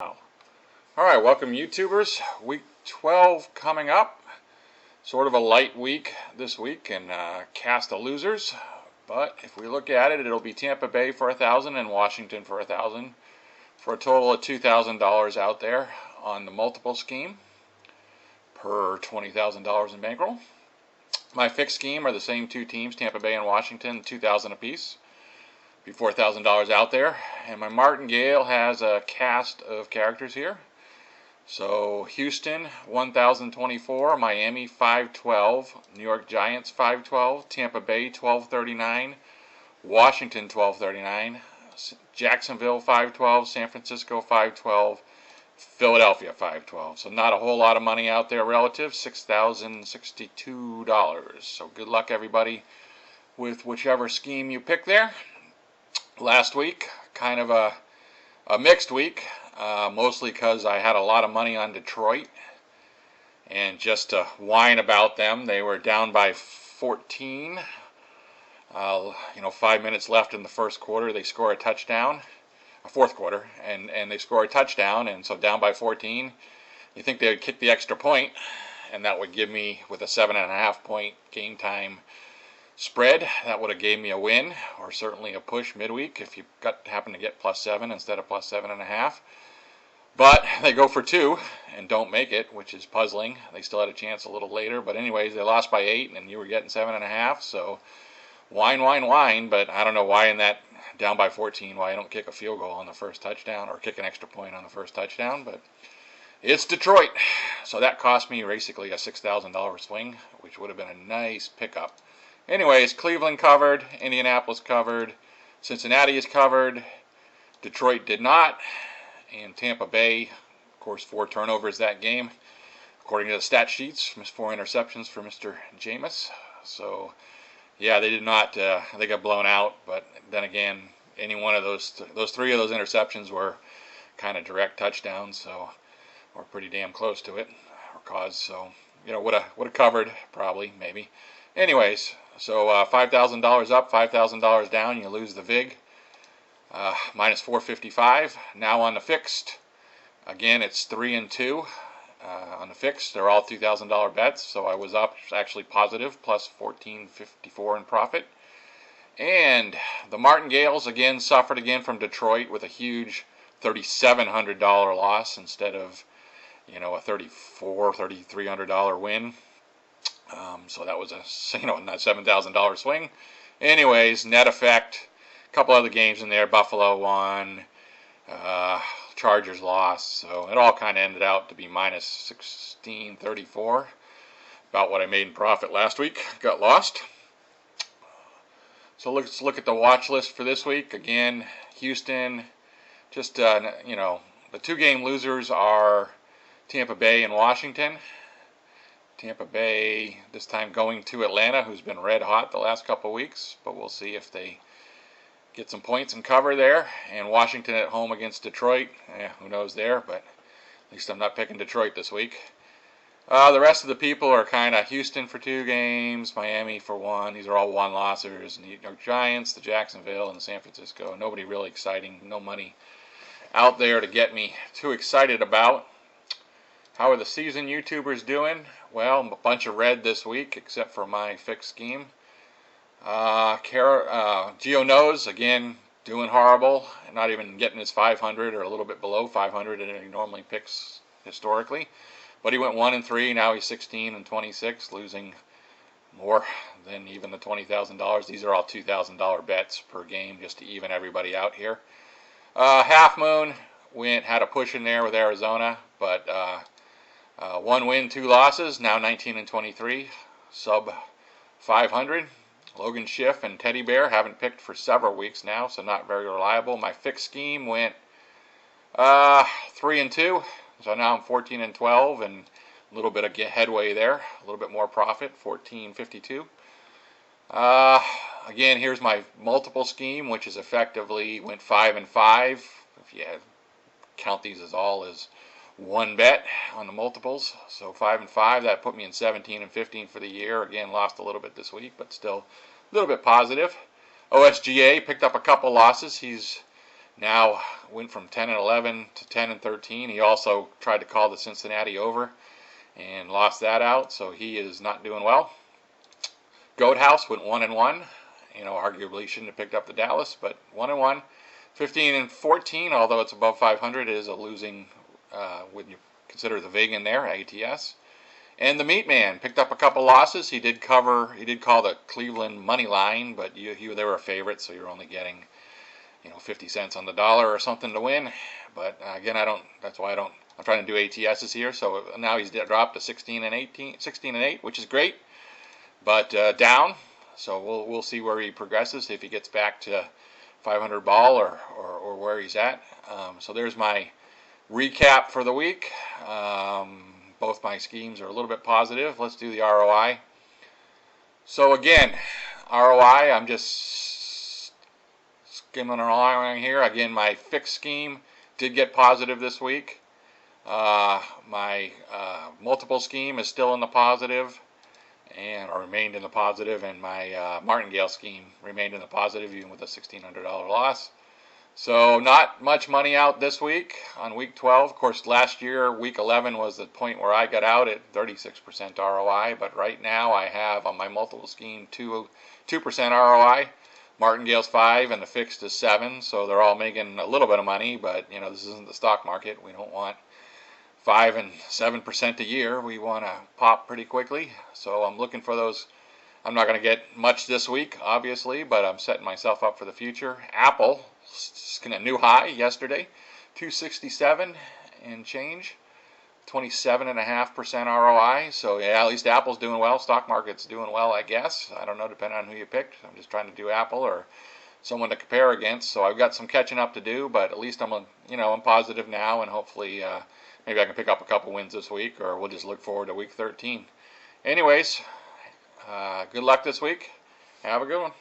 Alright, welcome YouTubers. Week 12 coming up. Sort of a light week this week in cast of losers. But if we look at it, it'll be Tampa Bay for $1,000 and Washington for $1,000. For a total of $2,000 out there on the multiple scheme per $20,000 in bankroll. My fixed scheme are the same two teams, Tampa Bay and Washington, $2,000 apiece. Be $4,000 out there. And my martingale has a cast of characters here. So Houston 1,024, Miami 512, New York Giants 512, Tampa Bay 1239, Washington 1239, Jacksonville 512, San Francisco 512, Philadelphia 512. So not a whole lot of money out there relative, $6,062. So good luck everybody with whichever scheme you pick there. Last week, kind of a mixed week. Mostly because I had a lot of money on Detroit, and just to whine about them, they were down by 14. 5 minutes left in the first quarter, they score a touchdown, fourth quarter, and they score a touchdown, and so down by 14. You think they would kick the extra point, and that would give me, with a 7.5 point game time spread, that would have gave me a win, or certainly a push midweek if you happen to get +7 instead of +7.5. But they go for 2 and don't make it, which is puzzling. They still had a chance a little later, but anyways, they lost by 8, and you were getting 7.5. So whine, but I don't know why in that down by 14, why I don't kick a field goal on the first touchdown or kick an extra point on the first touchdown. But it's Detroit, so that cost me basically a $6,000 swing, which would have been a nice pickup. Anyways, Cleveland covered, Indianapolis covered, Cincinnati is covered, Detroit did not, and Tampa Bay, of course, 4 turnovers that game, according to the stat sheets, 4 interceptions for Mr. Jameis. So, yeah, they did not, they got blown out, but then again, any one of those 3 of those interceptions were kind of direct touchdowns, so, or pretty damn close to it, or cause, so, would have covered, probably, maybe. Anyways, so $5,000 up, $5,000 down, you lose the VIG. Minus 455. Now on the fixed, again it's 3 and 2 on the fixed. They're all $2,000 bets, so I was up actually positive, plus 1454 in profit. And the Martingales again suffered again from Detroit with a huge $3,700 loss instead of a $3,300 win. So that was a $7,000 swing. Anyways, net effect. Couple other games in there. Buffalo won, Chargers lost, so it all kind of ended out to be minus 1634. About what I made in profit last week. Got lost. So let's look at the watch list for this week. Again, Houston. Just the 2-game losers are Tampa Bay and Washington. Tampa Bay this time going to Atlanta, who's been red hot the last couple weeks, but we'll see if they get some points and cover there. And Washington at home against Detroit. Who knows there, but at least I'm not picking Detroit this week. The rest of the people are kind of Houston for 2 games, Miami for 1. These are all 1-lossers. New York Giants, the Jacksonville, and San Francisco. Nobody really exciting. No money out there to get me too excited about. How are the season YouTubers doing? Well, a bunch of red this week, except for my fixed scheme. Gio knows, again, doing horrible, not even getting his 500 or a little bit below 500 that he normally picks historically. But he went 1 and 3, now he's 16 and 26, losing more than even the $20,000. These are all $2,000 bets per game just to even everybody out here. Half Moon had a push in there with Arizona, but 1 win, 2 losses, now 19 and 23, sub 500. Logan Schiff and Teddy Bear haven't picked for several weeks now, so not very reliable. My fixed scheme went 3 and 2, so now I'm 14 and 12, and a little bit of headway there, a little bit more profit, 1452. Again, here's my multiple scheme, which is effectively went 5 and 5. If you count these as all as 1 bet on the multiples, so 5 and 5. That put me in 17 and 15 for the year. Again, lost a little bit this week, but still a little bit positive. OSGA picked up a couple losses. He's Now went from 10-11 to 10-13. He also tried to call the Cincinnati over and lost that out, so he is not doing well. Goat House went 1-1. Arguably shouldn't have picked up the Dallas, but 1-1. 15-14, although it's above 500, is a losing when you consider the vig in there, ATS. And the Meat Man picked up a couple losses. He did call the Cleveland money line, but they were a favorite, so you're only getting 50 cents on the dollar or something to win. But again, that's why I'm trying to do ATSs here. So now he's dropped to 16-8, which is great, but down. So we'll see where he progresses, if he gets back to 500 ball or where he's at. So there's my recap for the week. Both my schemes are a little bit positive. Let's do the ROI. So again, ROI, I'm just skimming along here. Again, my fixed scheme did get positive this week. My multiple scheme is still in the positive, or remained in the positive, and my martingale scheme remained in the positive even with a $1,600 loss. So not much money out this week on week 12. Of course, last year, week 11 was the point where I got out at 36% ROI, but right now I have on my multiple scheme 2% ROI. Martingale's 5 and the fixed is 7, so they're all making a little bit of money, but this isn't the stock market. We don't want 5 and 7% a year. We want to pop pretty quickly, so I'm looking for those. I'm not going to get much this week, obviously, but I'm setting myself up for the future. Apple, a new high yesterday, 267 and change, 27.5% ROI. So yeah, at least Apple's doing well. Stock market's doing well, I guess. I don't know, depending on who you picked. I'm just trying to do Apple or someone to compare against. So I've got some catching up to do, but at least I'm positive now, and hopefully maybe I can pick up a couple wins this week, or we'll just look forward to week 13. Anyways, good luck this week. Have a good one.